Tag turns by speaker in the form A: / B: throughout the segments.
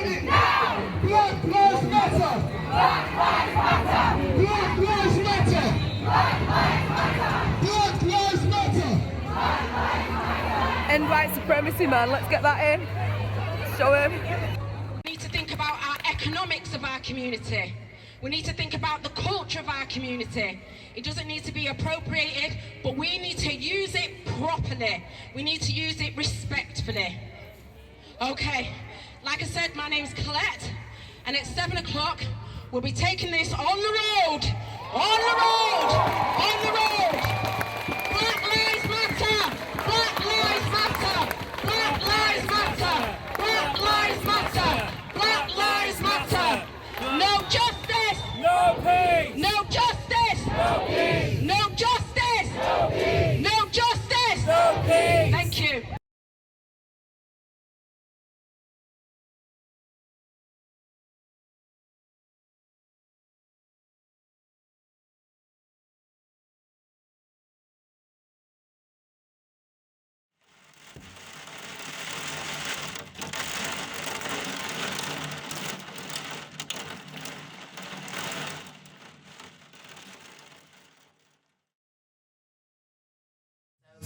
A: it. Black lives matter. Black lives matter. Black lives matter. Black lives matter.
B: End white supremacy, man. Let's get that in. Show him.
C: We need to think about our economics of our community. We need to think about the culture of our community. It doesn't need to be appropriated, but we need to use it properly. We need to use it respectfully. Okay, like I said, my name's Colette, and at 7 o'clock, we'll be taking this on the road. On the road! On the road! Black lives matter! Black lives matter! Black lives matter! Black lives matter! Black lives matter! No justice!
D: No peace!
C: No justice!
D: No peace!
C: No justice!
D: No peace!
C: No justice!
D: No peace!
C: Thank you.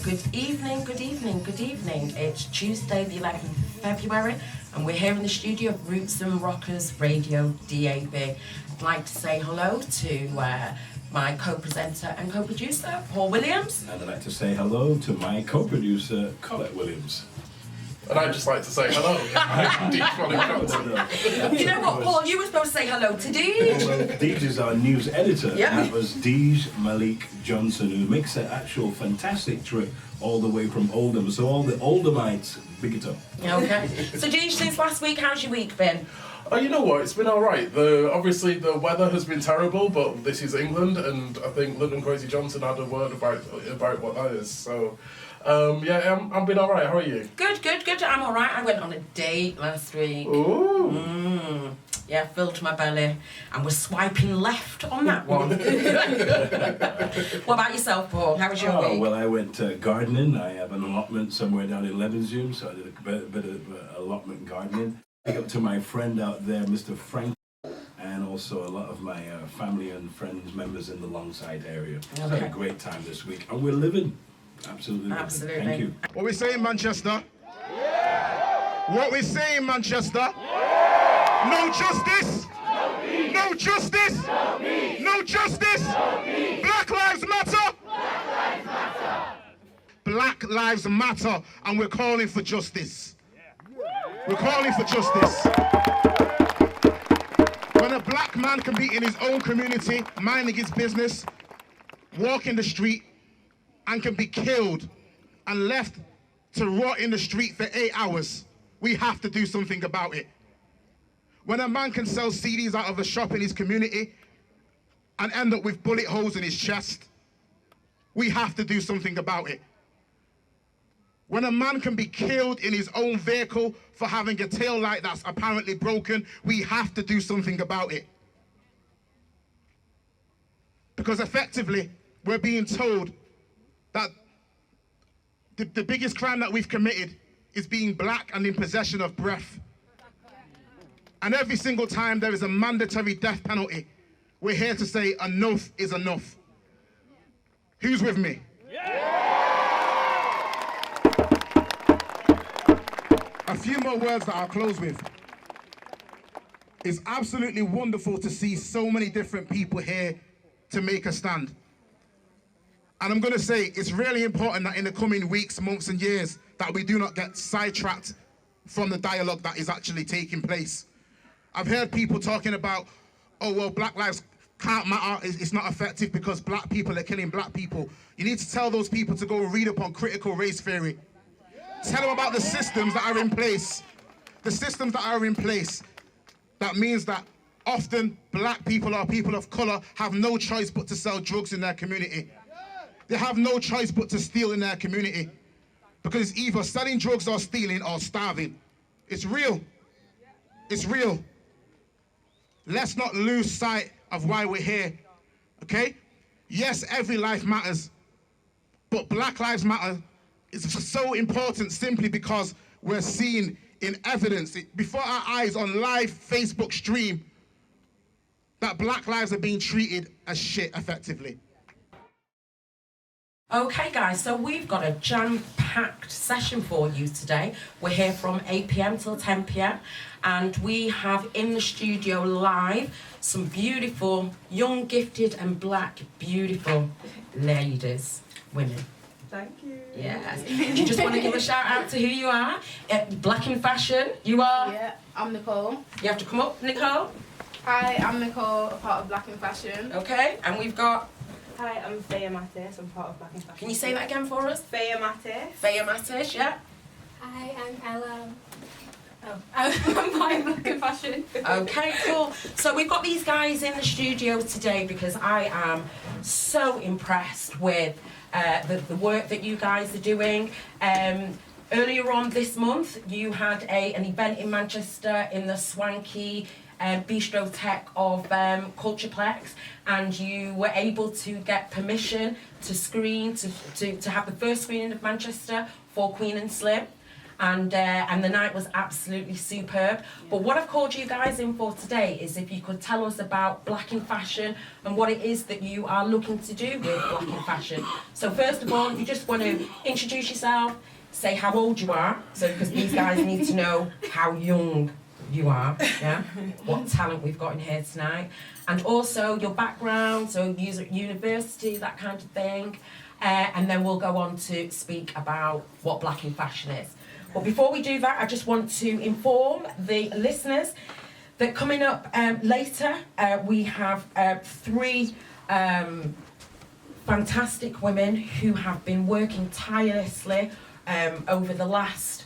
E: Good evening, good evening, good evening. It's Tuesday the 11th of February and we're here in the studio of Roots and Rockers Radio DAB. I'd like to say hello to my co-presenter and co-producer, Paul Williams.
F: And I'd like to say hello to my co-producer, Colette Williams.
G: And I'd just like to say hello.
E: You know what, Paul? You were supposed to say hello to Deej.
F: Well, Deej is our news editor.
E: Yeah.
F: That was Deej Malik Johnson, who makes an actual fantastic trip all the way from Oldham. So all the Oldhamites, big it up.
E: Okay. So Deej, since last week, how's your week been?
G: Oh, you know what? It's been all right. Obviously, the weather has been terrible, but this is England, and I think London Crazy Johnson had a word about what that is. So, yeah, I've been all right. How are you?
E: Good. I'm all right. I went on a date last week.
G: Ooh.
E: Yeah, filled my belly, and we're swiping left on that one. What about yourself, Paul? How was your week?
F: Well, I went gardening. I have an allotment somewhere down in Levenshulme, so I did a bit of allotment gardening. Big up to my friend out there, Mr. Frank, and also a lot of my family and friends, members in the Longside area. So I had a great time this week, and we're living. Absolutely living.
E: Absolutely.
F: Thank you.
A: What we saying, Manchester? Yeah. What we saying, Manchester? Yeah. No justice? No peace. No justice? No peace. No justice? No peace. Black lives matter? Black lives matter. Black lives matter, and we're calling for justice. We're calling for justice. When a black man can be in his own community, minding his business, walking the street, and can be killed and left to rot in the street for 8 hours, we have to do something about it. When a man can sell CDs out of a shop in his community and end up with bullet holes in his chest, we have to do something about it. When a man can be killed in his own vehicle for having a tail light that's apparently broken, we have to do something about it. Because effectively, we're being told that the biggest crime that we've committed is being black and in possession of breath. And every single time there is a mandatory death penalty, we're here to say enough is enough. Who's with me? A few more words that I'll close with. It's absolutely wonderful to see so many different people here to make a stand. And I'm going to say it's really important that in the coming weeks, months and years that we do not get sidetracked from the dialogue that is actually taking place. I've heard people talking about, oh, well, black lives can't matter, it's not effective because black people are killing black people. You need to tell those people to go read up on critical race theory. Tell them about the systems that are in place. The systems that are in place. That means that often black people or people of color have no choice but to sell drugs in their community. They have no choice but to steal in their community. Because it's either selling drugs or stealing or starving. It's real. It's real. Let's not lose sight of why we're here, okay? Yes, every life matters, but Black Lives Matter is so important simply because we're seen in evidence, before our eyes on live Facebook stream, that black lives are being treated as shit effectively.
E: Okay guys, so we've got a jam-packed session for you today. We're here from 8 p.m. till 10 p.m. and we have in the studio live some beautiful, young, gifted and black, beautiful ladies, women.
B: Thank you.
E: Yes. Do you just want to give a shout out to who you are? Black in fashion, you are?
H: Yeah, I'm Nicole.
E: You have to come up, Nicole.
H: Hi, I'm Nicole, a part of Black in Fashion.
E: Okay, and we've got...
I: Hi, I'm Faya Mattis, I'm part of Black in Fashion.
E: Can you say that again for us?
I: Faya Mattis.
E: Faya Mattis, yeah.
H: Hi, I'm Ella. I'm part of Black in Fashion.
E: Okay, cool. So we've got these guys in the studio today because I am so impressed with the work that you guys are doing. Earlier on this month, you had an event in Manchester in the swanky Bistro Tech of Cultureplex, and you were able to get permission to screen, to have the first screening of Manchester for Queen and Slim. And the night was absolutely superb. Yeah. But what I've called you guys in for today is if you could tell us about Black in Fashion and what it is that you are looking to do with Black in Fashion. So first of all, if you just want to introduce yourself, say how old you are, so because these guys need to know how young you are, yeah, what talent we've got in here tonight, and also your background, so university, that kind of thing, and then we'll go on to speak about what Black in Fashion is. But before we do that, I just want to inform the listeners that coming up later, we have three fantastic women who have been working tirelessly over the last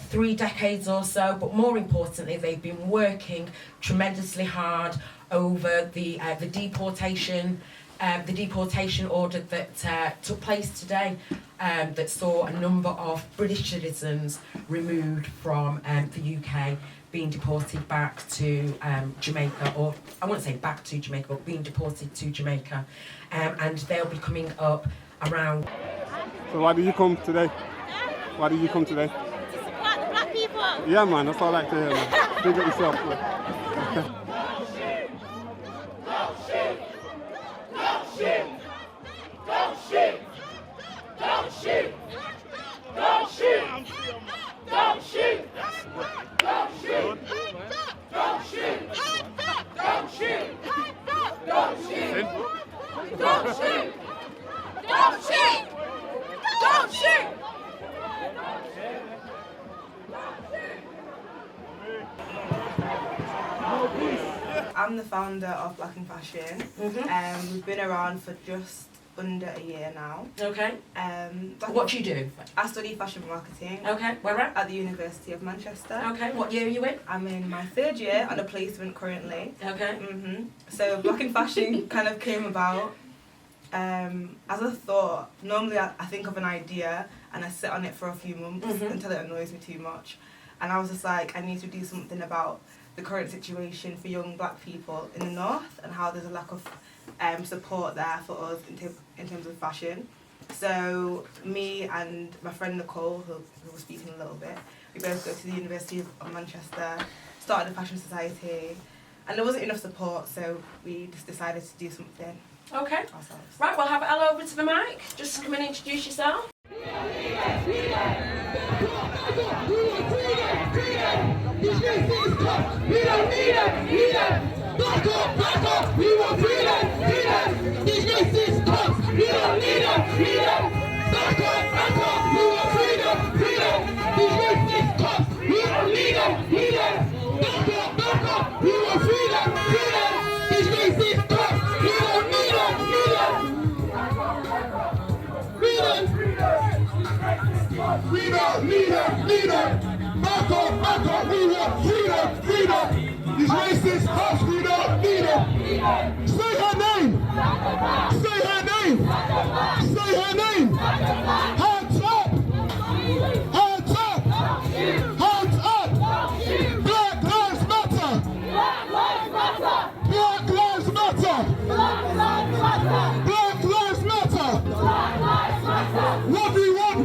E: 3 decades or so, but more importantly, they've been working tremendously hard over the deportation order that took place today, that saw a number of British citizens removed from the UK, being deported back to Jamaica, or I wouldn't say back to Jamaica, but being deported to Jamaica, and they'll be coming up around.
J: So why did you come today? Why did you come today?
K: To support the black people.
J: Yeah, man, that's all I like to hear, man. Big up yourself, man.
I: I'm the founder of Black in Fashion. We've been around for just under a year now.
E: Okay. What do you do?
I: I study fashion marketing.
E: Okay, where at?
I: The University of Manchester.
E: Okay, what year are you in?
I: I'm in my 3rd year on a placement currently.
E: Okay.
I: So Black in Fashion kind of came about as a thought. Normally I think of an idea and I sit on it for a few months until it annoys me too much. And I was just like, I need to do something about the current situation for young black people in the north and how there's a lack of support there for us in terms of fashion. So me and my friend Nicole, who was speaking a little bit, we both go to the University of Manchester, started a fashion society, and there wasn't enough support, so we just decided to do something ourselves.
E: Right, we'll have Ella over to the mic. Just come and introduce yourself.
D: We don't need it. Back up, we want freedom. These racist cops, we don't need it. Back up, we want freedom. These racist cops, we don't need it. Back up, we want freedom. These racist cops, we don't need it. We don't need it. Back up, we want freedom. These racist cops, we don't need them. Say her name. Hands up. Black lives matter. What do you want?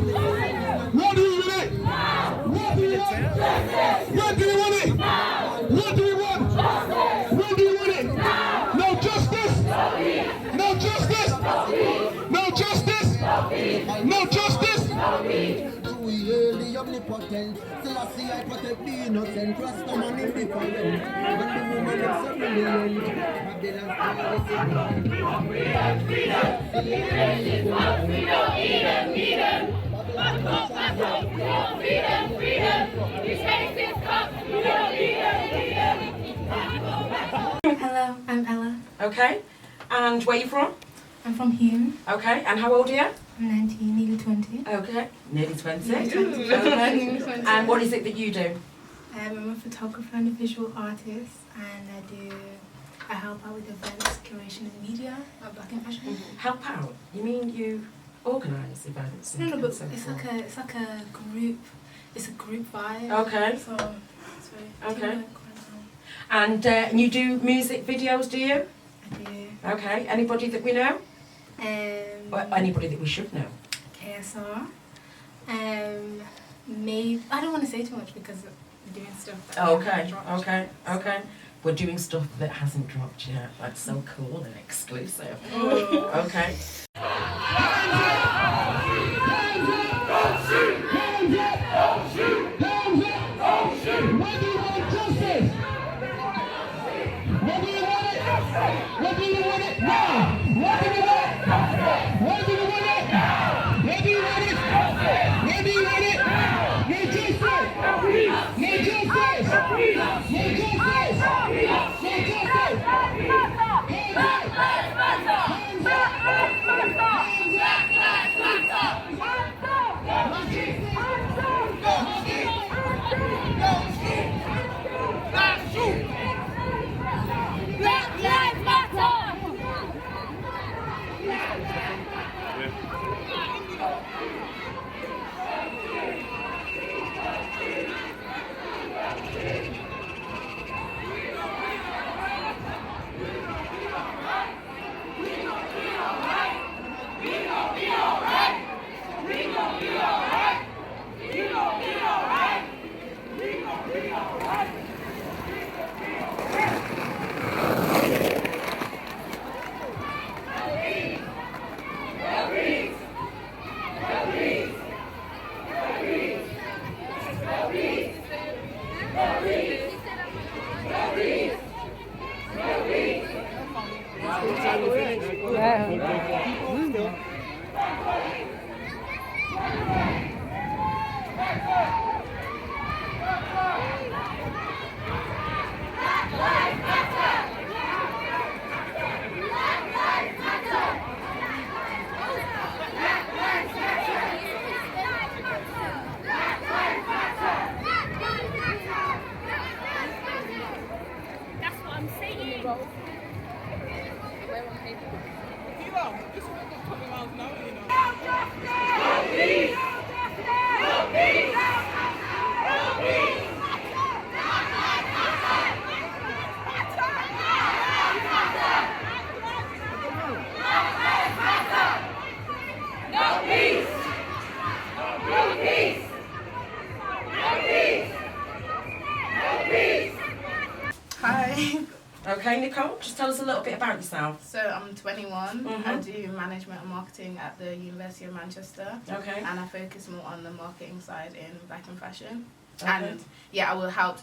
D: What do you want? What do we want? Justice. When do you want it? No justice. No justice. No justice. No justice.
L: We the omnipotent, Selassie I protect the innocent, Rasta man indifferent, and the woman is submillion, Babylon. We want freedom, freedom, freedom, we don't need them, need them. Back up, we want freedom, freedom, these faces come, we don't need them, need them.
H: Hello, I'm Ella.
E: Okay. And where are you from?
H: I'm from Hume.
E: Okay. And how old are you?
H: I'm 19, nearly 20.
E: Okay. Nearly 20.
H: Nearly 20.
E: Okay. And what is it that you do?
H: I'm a photographer and a visual artist, and I help out with events, curation and media at Black in Fashion.
E: Mm-hmm. Help out? You mean you organise events?
H: No, but it's like a group. It's a group vibe.
E: Okay.
H: So it's very
E: okay. And you do music videos, do you?
H: I do.
E: Okay. Anybody that we know? Or anybody that we should know?
H: KSR. Maybe I don't want to say too much because I'm doing stuff that
E: Okay.
H: dropped.
E: Okay. We're doing stuff that hasn't dropped yet. That's so cool and exclusive.
H: Oh.
E: Okay.
D: What do you want justice? What do you want it? What do you want it now? What do you want it? What do you want it? What do you want it? What do you want it? No justice! No justice! No justice! No
K: Black Lives Matter! That's what I'm saying.
I: Hi.
E: Okay, Nicole, just tell us a little bit about yourself.
I: So I'm 21.
E: Mhm.
I: I do management and marketing at the University of Manchester.
E: Okay.
I: And I focus more on the marketing side in Black in Fashion.
E: Okay.
I: And yeah, I will help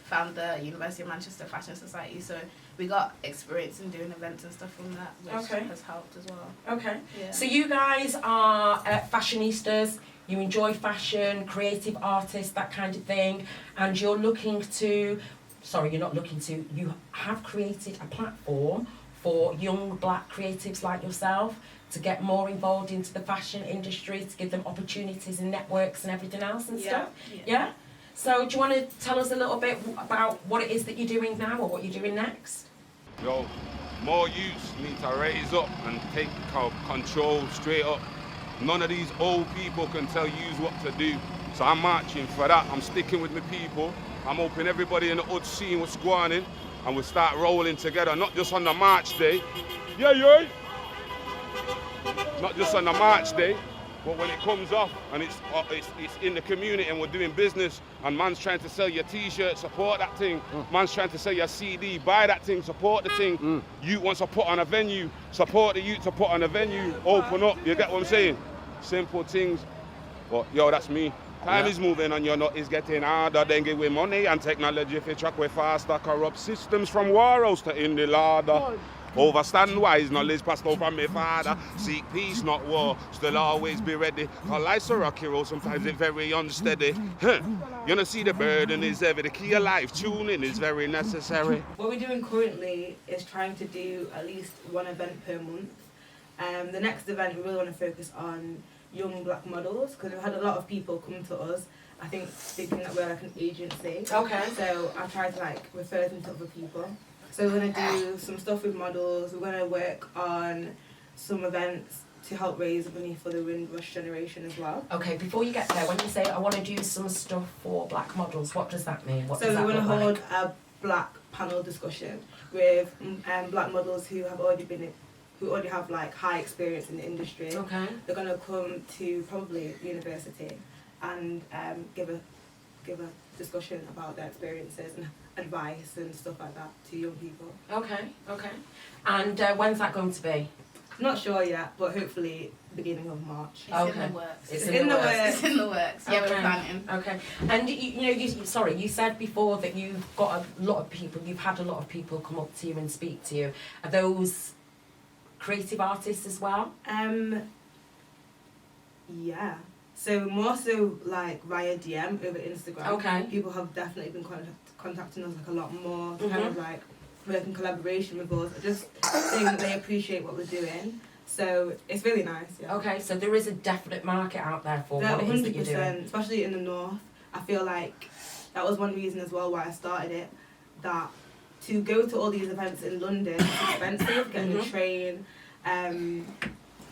I: found the University of Manchester Fashion Society. So we got experience in doing events and stuff from that, which
E: Okay.
I: has helped as well.
E: Okay.
I: Yeah.
E: So you guys are fashionistas, you enjoy fashion, creative artists, that kind of thing, and you're looking to, you have created a platform for young black creatives like yourself to get more involved into the fashion industry, to give them opportunities and networks and everything else and stuff? Yeah? So do you want to tell us a little bit about what it is that you're doing now or what you're doing next?
M: Yo, more youths need to raise up and take control straight up. None of these old people can tell you what to do. So I'm marching for that. I'm sticking with my people. I'm hoping everybody in the hood seeing what's going on and we'll start rolling together, not just on the March day. Yeah. Not just on the March day, But when it comes off and it's in the community and we're doing business and man's trying to sell your T-shirt, support that thing. Man's trying to sell your CD, buy that thing, support the thing. Youth wants to put on a venue, support the youth to put on a venue, open up, you get what I'm saying? Simple things. But yo, that's me. Time is moving and it's getting harder. Then give we money and technology if you track way faster. Corrupt systems from war to in the larder. Overstand wise knowledge passed over from my father. Seek peace, not war. Still always be ready. Cause life's a rocky road, sometimes it's very unsteady. You know, see the burden is heavy. The key of life, tuning is very necessary.
I: What we're doing currently is trying to do at least one event per month. The next event we really want to focus on young black models, because we've had a lot of people come to us, I think thinking that we're like an agency.
E: Okay.
I: So I've tried to like refer them to other people. So we're going to do some stuff with models, we're going to work on some events to help raise money for the Windrush generation as well.
E: Okay, before you get there, when you say I want to do some stuff for black models, what does that mean? What
I: So
E: does that
I: we're going to
E: look
I: hold
E: like?
I: a black panel discussion with black models who already have like high experience in the industry.
E: Okay.
I: They're going to come to probably university and give a discussion about their experiences and advice and stuff like that to young people.
E: Okay. And when's that going to be?
I: Not sure yet, but hopefully beginning of March.
E: It's in the
N: works.
I: It's in the works.
N: It's in the works. Yeah, we're planning.
E: Okay. And you said before that you've got a lot of people. You've had a lot of people come up to you and speak to you. Are those creative artists as well?
I: Yeah. So more so like via DM over Instagram.
E: Okay.
I: People have definitely been contacting us like a lot more to kind of like work in collaboration with us, just saying that they appreciate what we're doing. So it's really nice. Yeah.
E: Okay, so there is a definite market out there for what it is that you're doing.
I: Especially in the north. I feel like that was one reason as well why I started it. That to go to all these events in London, it's expensive, getting a train,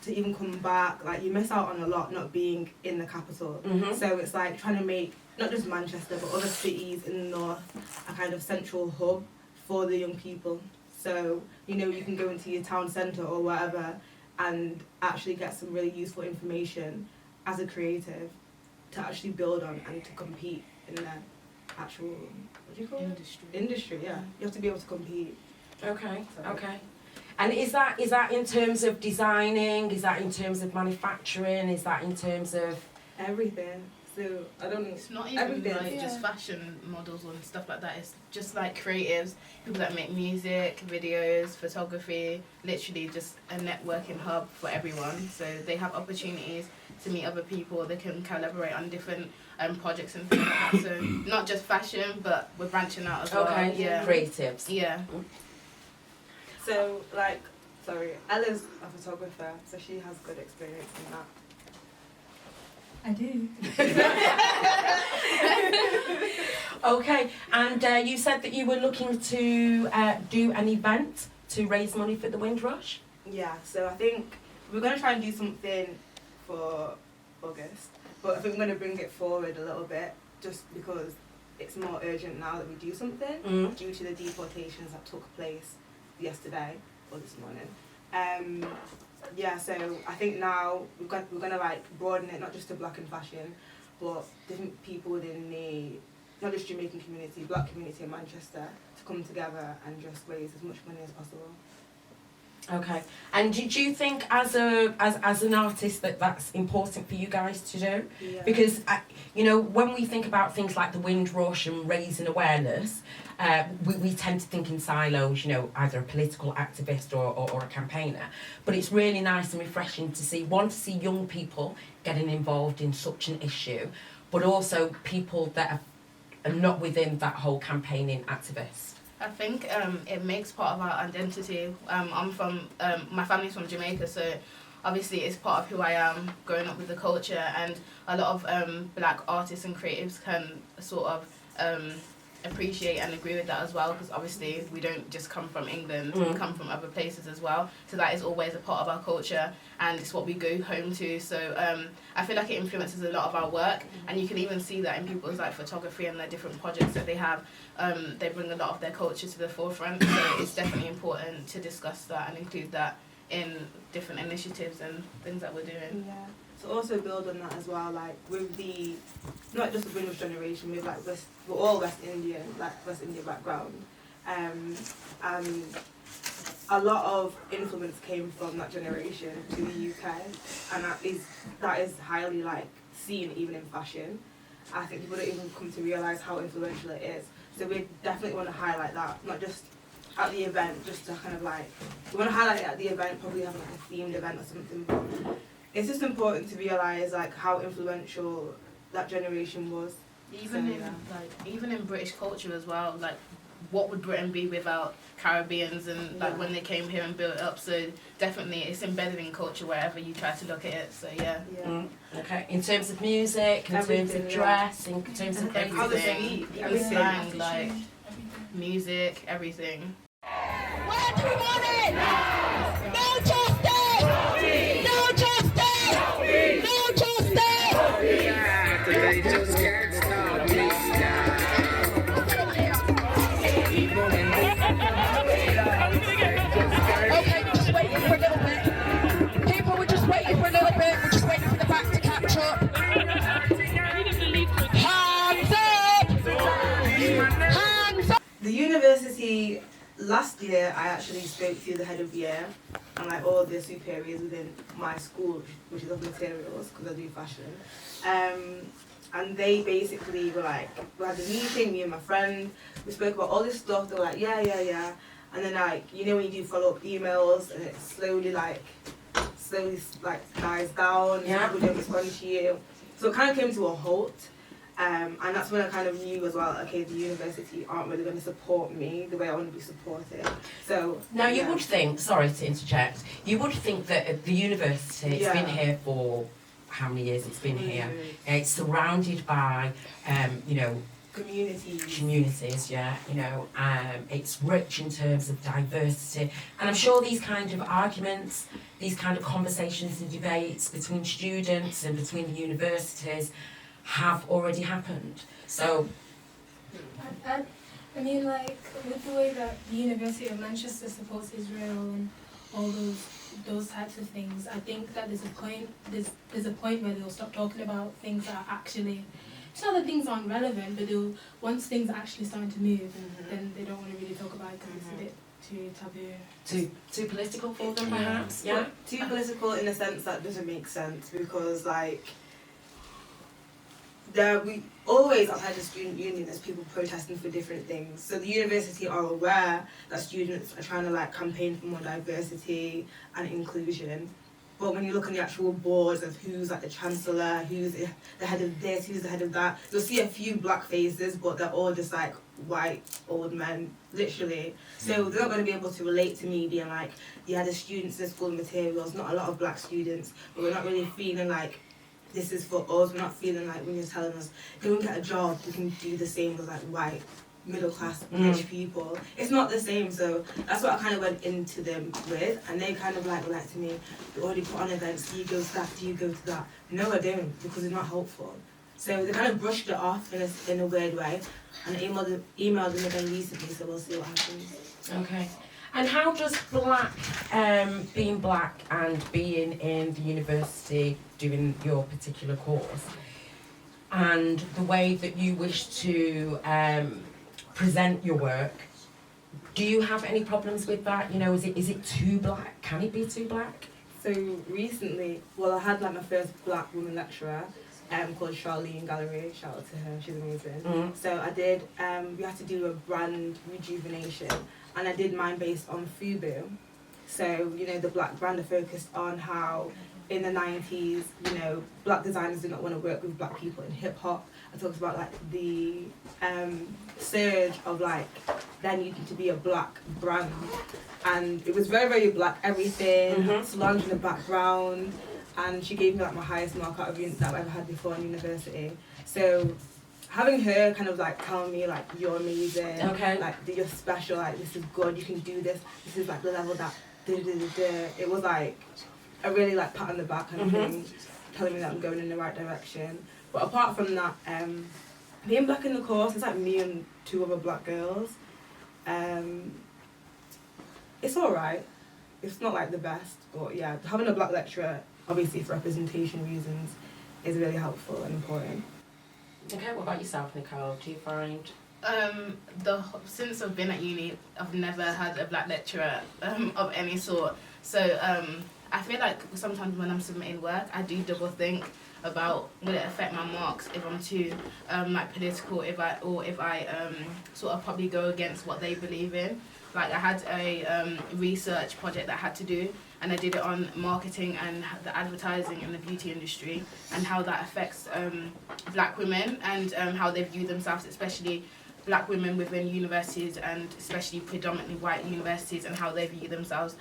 I: to even come back, like you miss out on a lot not being in the capital. So it's like trying to make not just Manchester but other cities in the north a kind of central hub for the young people. So you can go into your town centre or whatever and actually get some really useful information as a creative to actually build on and to compete in the actual, what do you call it? Industry, yeah. You have to be able to compete.
E: Okay. And is that in terms of designing? Is that in terms of manufacturing? Is that in terms of
I: everything? So I don't know.
N: It's not even like just fashion models and stuff like that. It's just like creatives, people that make music, videos, photography. Literally just a networking hub for everyone. So they have opportunities to meet other people. They can collaborate on different projects and things like that. So not just fashion, but we're branching out as well.
E: Okay.
N: Yeah.
E: Creatives.
N: Yeah.
I: So Ella's a photographer, so she has good experience in that.
H: I do.
E: Okay, and you said that you were looking to do an event to raise money for the Windrush?
I: Yeah, so I think we're going to try and do something for August, but I think we're going to bring it forward a little bit just because it's more urgent now that we do something due to the deportations that took place yesterday or this morning. Yeah, so I think now we're gonna like broaden it not just to black and fashion, but different people within the not just Jamaican community, black community in Manchester to come together and just raise as much money as possible.
E: Okay, and do you think as an artist that's important for you guys to do?
I: Yeah.
E: Because when we think about things like the Windrush and raising awareness, we tend to think in silos, either a political activist or a campaigner. But it's really nice and refreshing to see young people getting involved in such an issue, but also people that are not within that whole campaigning activist.
N: I think it makes part of our identity. My family's from Jamaica, so obviously it's part of who I am, growing up with the culture, and a lot of black artists and creatives can sort of appreciate and agree with that as well, because obviously we don't just come from England, we come from other places as well, so that is always a part of our culture and it's what we go home to. So I feel like it influences a lot of our work, and you can even see that in people's like photography and their different projects that they have. They bring a lot of their culture to the forefront, so it's definitely important to discuss that and include that in different initiatives and things that we're doing.
I: Yeah. To also build on that as well, like with the, not just the British generation, with like we're all West Indian, like West Indian background, and a lot of influence came from that generation to the UK, and that is highly like seen even in fashion. I think people don't even come to realise how influential it is. So we definitely want to highlight that, not just at the event, just to kind of like, we want to highlight it at the event, probably have like a themed event or something, but it's just important to realise like how influential that generation was.
N: Even in British culture as well, like what would Britain be without Caribbeans and like when they came here and built it up? So definitely it's embedded in culture wherever you try to look at it. So yeah.
E: Okay. In terms of music, in terms of dress, in terms of
N: everything, slang, like music, everything.
L: Where do we want it? No justice! No justice! No justice! Yeah, today just can't stop me.
C: Okay, we're just waiting for a little bit. People, we're just waiting for a little bit. We're just waiting for the back to catch up. Hands up! Hands up!
I: The university, last year I actually spoke to the head of year and like all the superiors within my school, which is of materials because I do fashion. And they basically were like, we had a meeting, me and my friend, we spoke about all this stuff, they were like, yeah. And then like, you know when you do follow-up emails and it slowly dies down, people don't respond to you. So it kind of came to a halt. And that's when I kind of knew as well, okay, the university aren't really going to support me the way I want to be supported. So
E: now you would think, sorry to interject, you would think that the university, it's been here for how many years it's been here. It's surrounded by, communities, it's rich in terms of diversity, and I'm sure these kind of arguments, these kind of conversations and debates between students and between the universities have already happened. So
H: I mean, like, with the way that the University of Manchester supports Israel and all those types of things, I think that there's a point where they'll stop talking about things that are actually, it's not that things aren't relevant, but once things are actually starting to move, then they don't want to really talk about it because it's a bit too taboo.
E: Too political for them, perhaps? Yeah?
I: Too political in a sense that doesn't make sense, because like, we always outside the student union there's people protesting for different things. So the university are aware that students are trying to like campaign for more diversity and inclusion. But when you look on the actual boards of who's like the chancellor, who's the head of this, who's the head of that, you'll see a few black faces, but they're all just like white old men, literally. So they're not going to be able to relate to me being like, yeah, the students in school materials, not a lot of black students, but we're not really feeling like this is for us. We're not feeling like when you're telling us, go and get a job, we can do the same as like white, middle class, rich people. It's not the same, so that's what I kind of went into them with, and they kind of like were like to me, you already put on events, do you go to that, do you go to that? No, I don't, because it's not helpful. So they kind of brushed it off in a weird way, and I emailed them again recently, so we'll see what happens.
E: Okay. And how does being black and being in the university doing your particular course and the way that you wish to present your work, do you have any problems with that? You know, is it too black? Can it be too black?
I: So recently, I had like my first black woman lecturer called Charlene Gallery, shout out to her, she's amazing. So I did, we had to do a brand rejuvenation, and I did mine based on FUBU. So, you know, the black brand are focused on how in the 90s, you know, black designers did not want to work with black people in hip hop. I talked about like the surge of like there needing to be a black brand, and it was very, very black everything, Solange in the background, and she gave me like my highest mark out of unit that I've ever had before in university. So having her kind of like tell me like you're amazing, like you're special, like this is good, you can do this, this is like the level that it was like a really like pat on the back kind of thing, telling me that I'm going in the right direction. But apart from that, being black in the course, it's like me and two other black girls. It's alright. it's not like the best, but yeah, having a black lecturer, obviously for representation reasons, is really helpful and important.
E: Okay, what about yourself, Nicole? Do you find...
N: Since I've been at uni, I've never had a black lecturer of any sort. So I feel like sometimes when I'm submitting work, I do double think about will it affect my marks if I'm too like political, if I sort of probably go against what they believe in. Like I had a research project that I had to do, and I did it on marketing and the advertising in the beauty industry and how that affects black women and how they view themselves, especially black women within universities and especially predominantly white universities, and how they view themselves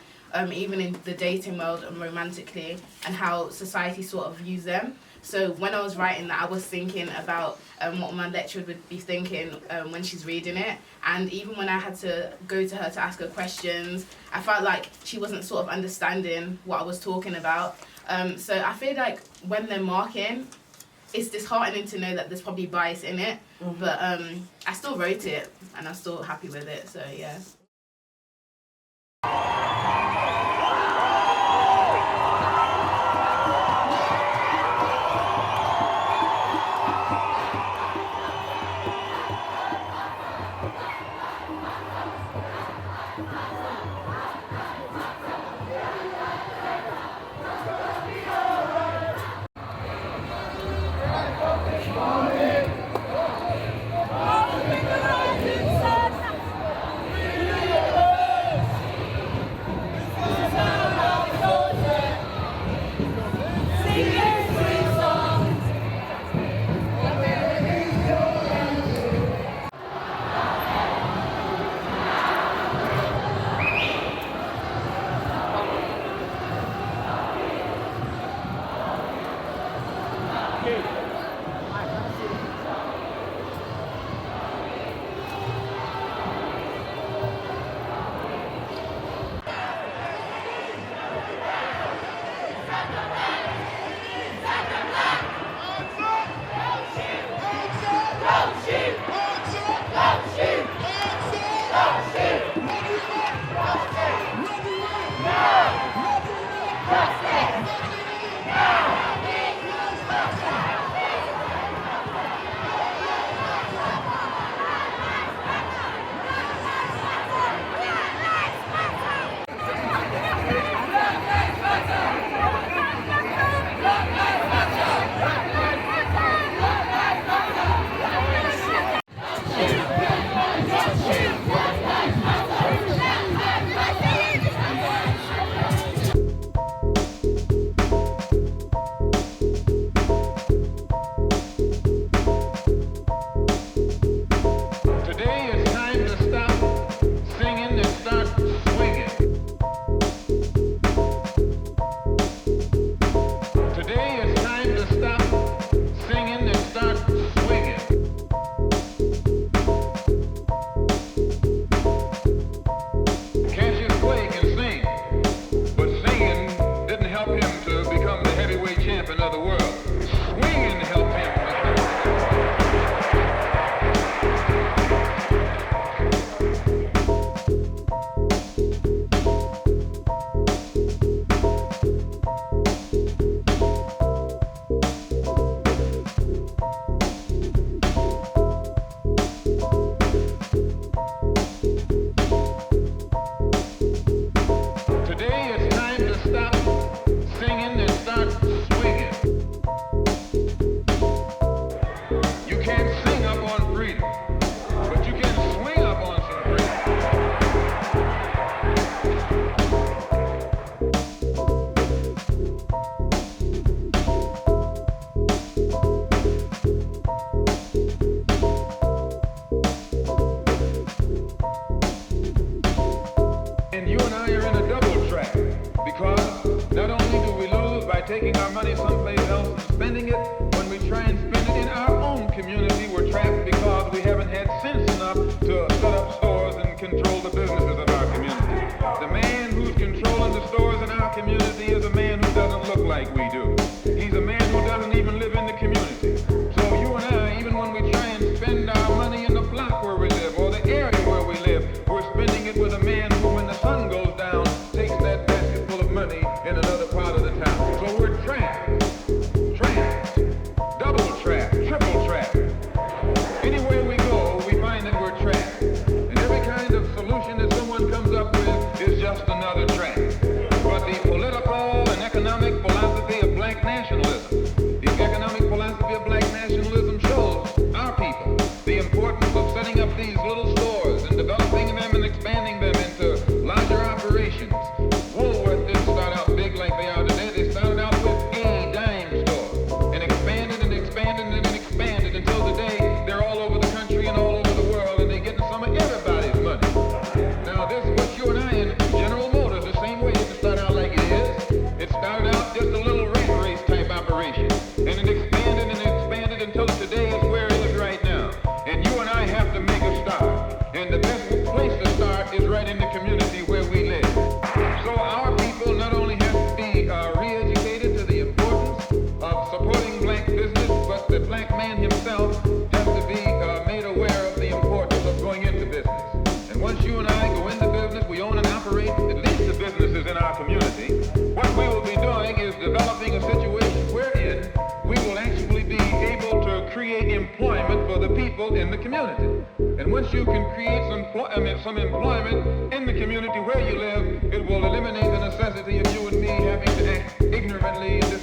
N: even in the dating world and romantically, and how society sort of views them. So when I was writing that, I was thinking about what my lecturer would be thinking when she's reading it. And even when I had to go to her to ask her questions, I felt like she wasn't sort of understanding what I was talking about. So I feel like when they're marking, it's disheartening to know that there's probably bias in it. Mm-hmm. But I still wrote it and I'm still happy with it, so yeah.
O: taking our money someplace else and spending it. When we try and spend it in our own community, we're trapped because we haven't had sense enough to set up stores and control the businesses of our community. The man who's controlling the stores in our community is a man who doesn't look like we do. He's a man who doesn't even live in the community. So you and I, even when we try and spend our money in the block where we live or the area where we live, we're spending it with a man who, when the sun goes down, takes that back that you can create some employment in the community where you live, it will eliminate the necessity of you and me having to act ignorantly in this